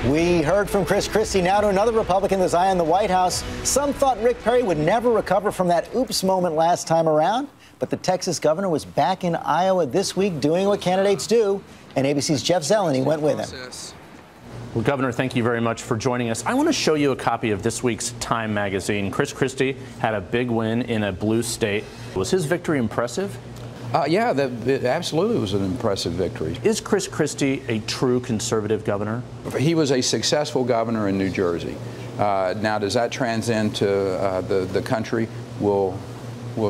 We heard from Chris Christie. Now to another Republican that's eyeing the White House. Some thought Rick Perry would never recover from that oops moment last time around. But the Texas governor was back in Iowa this week doing what candidates do. And ABC's Jeff Zeleny went with him. Well, Governor, thank you very much for joining us. I want to show you a copy of this week's Time magazine. Chris Christie had a big win in a blue state. Was his victory impressive? Yeah, it absolutely was an impressive victory. Is Chris Christie a true conservative governor? He was a successful governor in New Jersey. Now, does that transcend to the country? We'll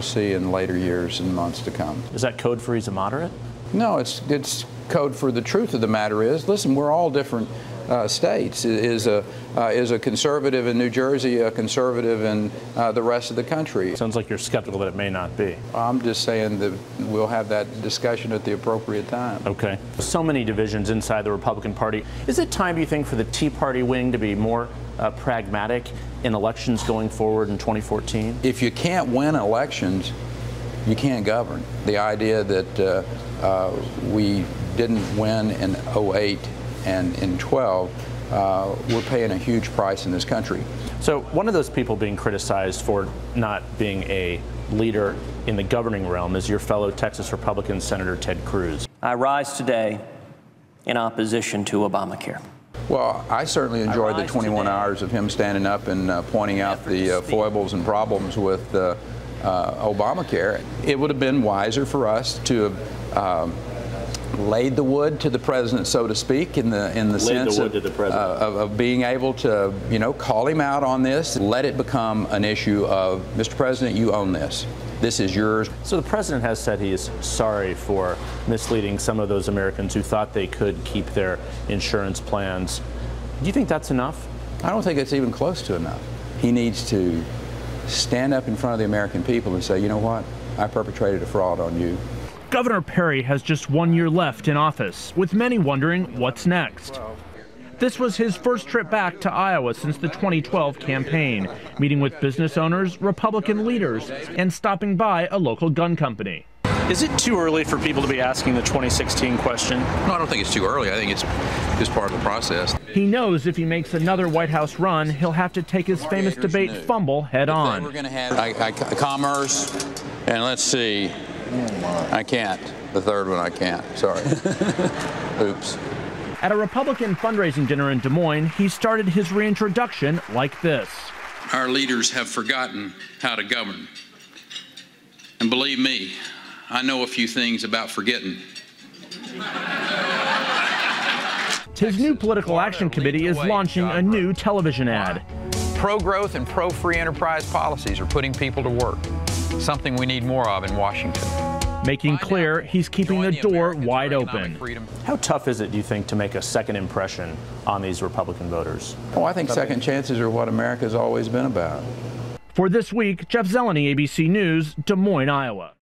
see in later years and months to come. Is that code for he's a moderate? No, it's code for the truth of the matter is, listen, we're all different states. Is a conservative in New Jersey a conservative in the rest of the country? Sounds like you're skeptical that it may not be. I'm just saying that we'll have that discussion at the appropriate time. Okay. So many divisions inside the Republican Party. Is it time, do you think, for the Tea Party wing to be more pragmatic in elections going forward in 2014? If you can't win elections, you can't govern. The idea that we didn't win in 08 and in 12, we're paying a huge price in this country. So one of those people being criticized for not being a leader in the governing realm is your fellow Texas Republican Senator Ted Cruz. I rise today in opposition to Obamacare. Well, I certainly enjoyed the 21 hours of him standing up and pointing out the foibles and problems with Obamacare. It would have been wiser for us to have laid the wood to the president, so to speak, in the sense of being able to, call him out on this, let it become an issue of, Mr. President, you own this. This is yours. So the president has said he is sorry for misleading some of those Americans who thought they could keep their insurance plans. Do you think that's enough? I don't think it's even close to enough. He needs to stand up in front of the American people and say, you know what, I perpetrated a fraud on you. Governor Perry has just 1 year left in office, with many wondering what's next. This was his first trip back to Iowa since the 2012 campaign, meeting with business owners, Republican leaders, and stopping by a local gun company. Is it too early for people to be asking the 2016 question? No, I don't think it's too early. I think it's just part of the process. He knows if he makes another White House run, he'll have to take his famous debate fumble head on. We're going to have commerce, and let's see. I can't. The third one I can't. Sorry. Oops. At a Republican fundraising dinner in Des Moines, he started his reintroduction like this. Our leaders have forgotten how to govern. And believe me, I know a few things about forgetting. His new political action committee is launching a new television ad. Pro-growth and pro-free enterprise policies are putting people to work, something we need more of in Washington. Making clear he's keeping the door wide open. How tough is it, do you think, to make a second impression on these Republican voters? Oh, I think second chances are what America's always been about. For This Week, Jeff Zeleny, ABC News, Des Moines, Iowa.